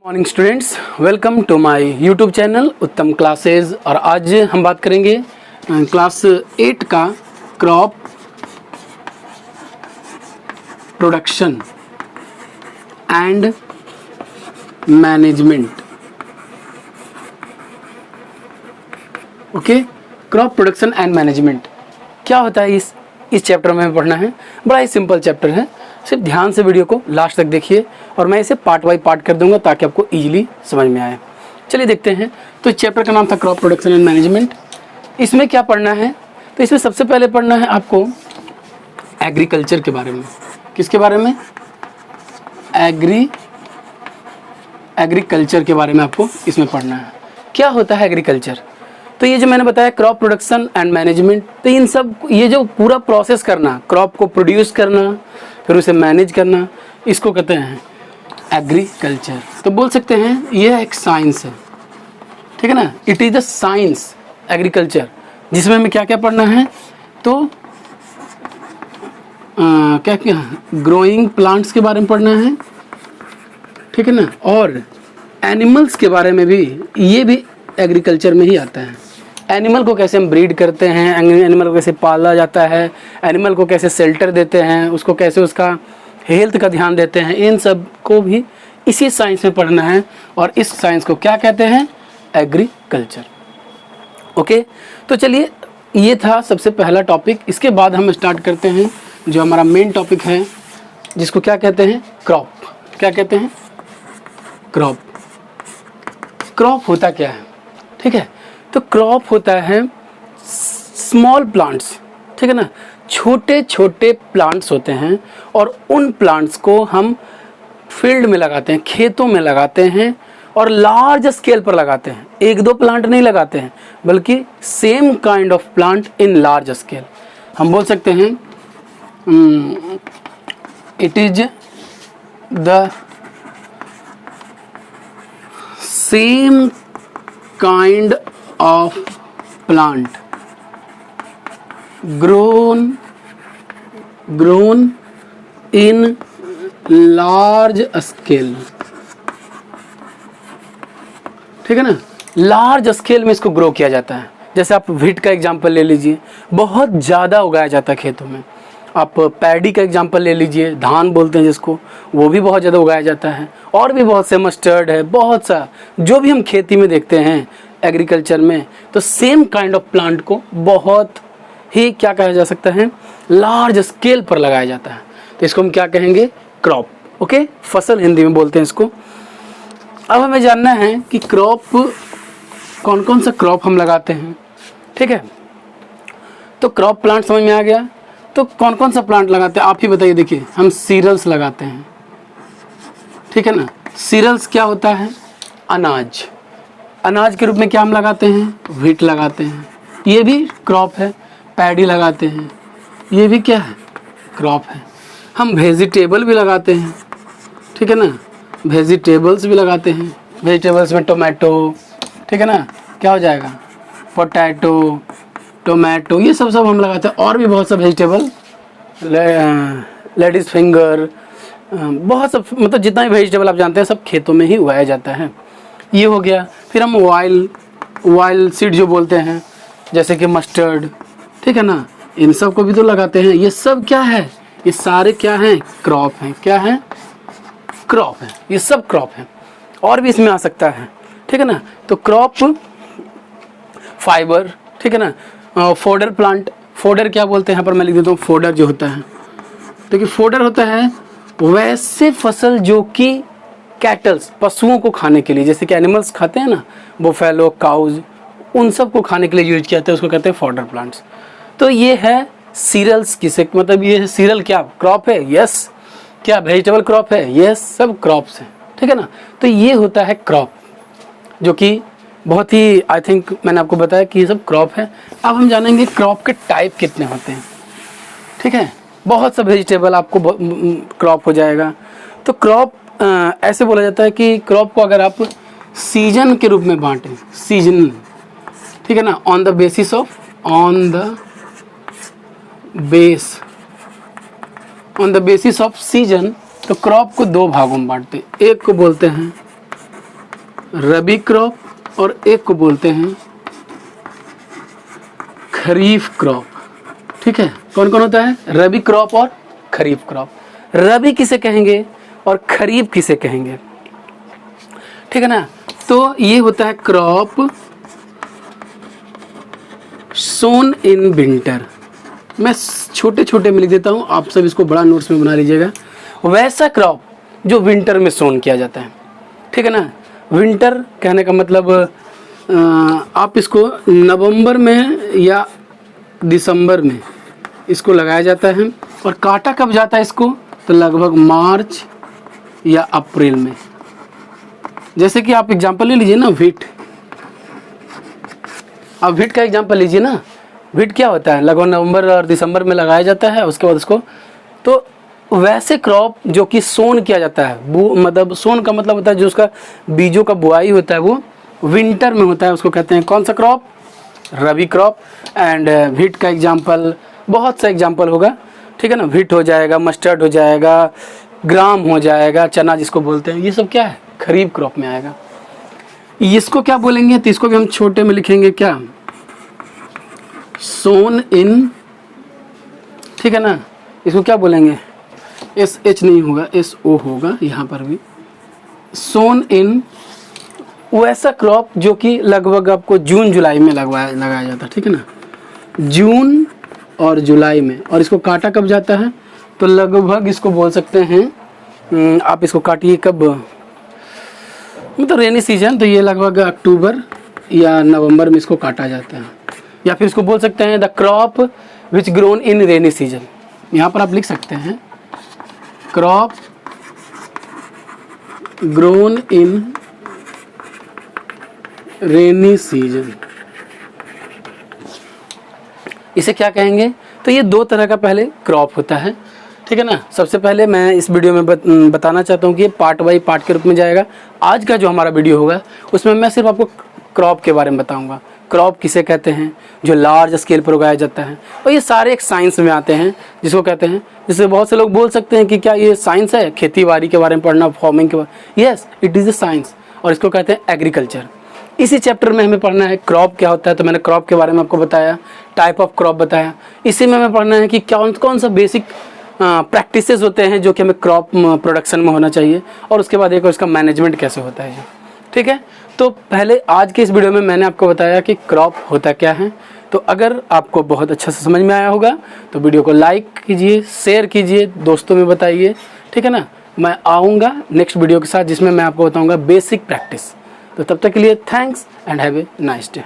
Morning students, welcome to my YouTube channel Uttam classes. और आज हम बात करेंगे क्लास 8 का crop production and management. Okay, crop production and management क्या होता है इस चैप्टर में हमें पढ़ना है। बड़ा ही सिंपल चैप्टर है, सिर्फ ध्यान से वीडियो को लास्ट तक देखिए और मैं इसे पार्ट बाय पार्ट कर दूंगा ताकि आपको इजीली समझ में आए। चलिए देखते हैं। तो इस चैप्टर का नाम था क्रॉप प्रोडक्शन एंड मैनेजमेंट। इसमें क्या पढ़ना है? तो इसमें सबसे पहले पढ़ना है आपको एग्रीकल्चर के बारे में। किसके बारे में? एग्रीकल्चर के बारे में आपको इसमें पढ़ना है। क्या होता है एग्रीकल्चर? तो ये जो मैंने बताया क्रॉप प्रोडक्शन एंड मैनेजमेंट, तो इन सब ये जो पूरा प्रोसेस करना, क्रॉप को प्रोड्यूस करना फिर उसे मैनेज करना, इसको कहते हैं एग्रीकल्चर। तो बोल सकते हैं यह एक साइंस है, ठीक है ना। It is the science agriculture, जिसमें हमें क्या क्या पढ़ना है? तो क्या क्या ग्रोइंग प्लांट्स के बारे में पढ़ना है, ठीक है ना। और एनिमल्स के बारे में भी, ये भी एग्रीकल्चर में ही आता है। एनिमल को कैसे हम ब्रीड करते हैं, एनिमल को कैसे पाला जाता है, एनिमल को कैसे शेल्टर देते हैं, उसको कैसे उसका हेल्थ का ध्यान देते हैं, इन सब को भी इसी साइंस में पढ़ना है। और इस साइंस को क्या कहते हैं? एग्रीकल्चर। ओके, तो चलिए ये था सबसे पहला टॉपिक। इसके बाद हम स्टार्ट करते हैं जो हमारा मेन टॉपिक है, जिसको क्या कहते हैं? क्रॉप। क्या कहते हैं? क्रॉप। क्रॉप होता क्या है? ठीक है, तो क्रॉप होता है स्मॉल प्लांट्स, ठीक है ना। छोटे छोटे प्लांट्स होते हैं और उन प्लांट्स को हम फील्ड में लगाते हैं, खेतों में लगाते हैं और लार्ज स्केल पर लगाते हैं। एक दो प्लांट नहीं लगाते हैं, बल्कि same kind of plant in large scale. हम बोल सकते हैं it is the same kind of plant grown in large scale, ठीक है ना। लार्ज स्केल में इसको ग्रो किया जाता है। जैसे आप व्हीट का एग्जांपल ले लीजिए, बहुत ज़्यादा उगाया जाता है खेतों में। आप पैडी का एग्जांपल ले लीजिए, धान बोलते हैं जिसको, वो भी बहुत ज़्यादा उगाया जाता है। और भी बहुत से, मस्टर्ड है, बहुत सा जो भी हम खेती में देखते हैं एग्रीकल्चर में, तो सेम काइंड ऑफ प्लांट को बहुत ही क्या कहा जा सकता है? लार्ज स्केल पर लगाया जाता है। तो इसको हम क्या कहेंगे? क्रॉप। ओके, फसल हिंदी में बोलते हैं इसको। अब हमें जानना है कि क्रॉप, कौन कौन सा क्रॉप हम लगाते हैं, ठीक है। तो क्रॉप प्लांट समझ में आ गया। तो कौन कौन सा प्लांट लगाते हैं आप ही बताइए। देखिए, हम सीरियल्स लगाते हैं, ठीक है ना। सीरियल्स क्या होता है? अनाज। अनाज के रूप में क्या हम लगाते हैं? व्हीट लगाते हैं, ये भी क्रॉप है। पैडी लगाते हैं, ये भी क्या है? क्रॉप है। हम वेजिटेबल भी लगाते हैं, ठीक है ना। वेजिटेबल्स भी लगाते हैं। वेजिटेबल्स में टोमेटो, ठीक है ना, क्या हो जाएगा? पोटैटो, टोमेटो, ये सब हम लगाते हैं। और भी बहुत सा वेजिटेबल, लेडीज फिंगर, बहुत सब, मतलब जितना भी वेजिटेबल आप जानते हैं सब खेतों में ही उगाया जाता है। ये हो गया। फिर हम वाइल सीड जो बोलते हैं, जैसे कि मस्टर्ड, ठीक है ना, इन सब को भी तो लगाते हैं। ये सब क्या है? ये सारे क्या हैं? क्रॉप हैं। क्या है? क्रॉप है। ये सब क्रॉप है। और भी इसमें आ सकता है, ठीक है ना। तो क्रॉप, फाइबर, ठीक है ना। फोडर प्लांट, फोडर क्या बोलते हैं यहाँ पर मैं लिख देता हूँ। फोडर जो होता है, देखिए फोडर होता है वैसे फसल जो कि कैटल्स, पशुओं को खाने के लिए, जैसे कि एनिमल्स खाते हैं ना, बुफेलो, काउज, उन सब को खाने के लिए यूज किया जाता है, उसको कहते हैं फॉडर प्लांट्स। तो ये है सीरियल्स, किसे मतलब ये है सीरियल, क्या क्रॉप है? यस। क्या वेजिटेबल क्रॉप है? यस, सब क्रॉप्स हैं, ठीक है ना। तो ये होता है क्रॉप, जो कि बहुत ही, आई थिंक मैंने आपको बताया कि ये सब क्रॉप है। अब हम जानेंगे क्रॉप के टाइप कितने होते हैं, ठीक है। बहुत सा वेजिटेबल आपको क्रॉप हो जाएगा। तो क्रॉप ऐसे बोला जाता है कि क्रॉप को अगर आप सीजन के रूप में बांटें, सीजन, ठीक है ना, on the basis off season, तो क्रॉप को दो भागों में बांटते हैं। एक को बोलते हैं रबी क्रॉप और एक को बोलते हैं खरीफ क्रॉप। ठीक है, कौन कौन होता है? रबी क्रॉप और खरीफ क्रॉप। रबी किसे कहेंगे और खरीफ किसे कहेंगे? ठीक है ना। तो ये होता है क्रॉप सोन इन विंटर। मैं छोटे छोटे में लिख देता हूँ, आप सब इसको बड़ा नोट्स में बना लीजिएगा। वैसा क्रॉप जो विंटर में सोन किया जाता है। ठीक है ना। विंटर कहने का मतलब आप इसको नवंबर में या दिसंबर में इसको लगाया जाता है। और काटा कब जाता है इसको? तो लगभग मार्च या अप्रैल में। जैसे कि आप एग्जांपल ले लीजिए ना, व्हीट। आप व्हीट का एग्जांपल लीजिए ना। व्हीट क्या होता है? लगभग नवंबर और दिसंबर में लगाया जाता है। उसके बाद उसको, तो वैसे क्रॉप जो कि सोन किया जाता है, मतलब सोन का मतलब होता है जो उसका बीजों का बुआई होता है वो विंटर में होता है, उसको कहते हैं कौन सा crop? Rabi crop. And wheat का एग्जांपल बहुत सा एग्जांपल होगा। ठीक है ना। व्हीट हो जाएगा, मस्टर्ड हो जाएगा, ग्राम हो जाएगा, चना जिसको बोलते हैं, ये सब क्या है? खरीफ क्रॉप में आएगा। इसको क्या बोलेंगे? तो इसको भी हम छोटे में लिखेंगे क्या? सोन इन। ठीक है ना। इसको क्या बोलेंगे? SH नहीं होगा, SO होगा यहाँ पर भी। सोन इन वैसा क्रॉप जो कि लगभग आपको जून जुलाई में लगाया जाता है। ठीक है ना। जून और जुलाई में। और इसको काटा कब जाता है? तो लगभग इसको बोल सकते हैं, आप इसको काटिए कब, मतलब रेनी सीजन, तो ये लगभग अक्टूबर या नवंबर में इसको काटा जाता है। या फिर इसको बोल सकते हैं the crop which grown in rainy season. यहाँ पर आप लिख सकते हैं crop grown in rainy season. इसे क्या कहेंगे? तो ये दो तरह का पहले क्रॉप होता है। ठीक है ना। सबसे पहले मैं इस वीडियो में बताना चाहता हूँ कि ये पार्ट बाई पार्ट के रूप में जाएगा। आज का जो हमारा वीडियो होगा उसमें मैं सिर्फ आपको क्रॉप के बारे में बताऊंगा। क्रॉप किसे कहते हैं? जो लार्ज स्केल पर उगाया जाता है। और ये सारे एक साइंस में आते हैं जिसको कहते हैं, जिससे बहुत से लोग बोल सकते हैं कि क्या ये साइंस है? खेती बाड़ी के बारे में पढ़ना, फार्मिंग के बारे में। Yes, it is a science. और इसको कहते हैं एग्रीकल्चर। इसी चैप्टर में हमें पढ़ना है क्रॉप क्या होता है। तो मैंने क्रॉप के बारे में आपको बताया, टाइप ऑफ क्रॉप बताया। इसी में हमें पढ़ना है कि कौन सा बेसिक प्रैक्टिसेस होते हैं जो कि हमें क्रॉप प्रोडक्शन में होना चाहिए, और उसके बाद एक और इसका मैनेजमेंट कैसे होता है। ठीक है। तो पहले आज के इस वीडियो में मैंने आपको बताया कि क्रॉप होता क्या है। तो अगर आपको बहुत अच्छा से समझ में आया होगा तो वीडियो को लाइक कीजिए, शेयर कीजिए, दोस्तों में बताइए। ठीक है ना। मैं आऊँगा नेक्स्ट वीडियो के साथ जिसमें मैं आपको बताऊँगा बेसिक प्रैक्टिस। तो तब तक के लिए thanks and have a nice day.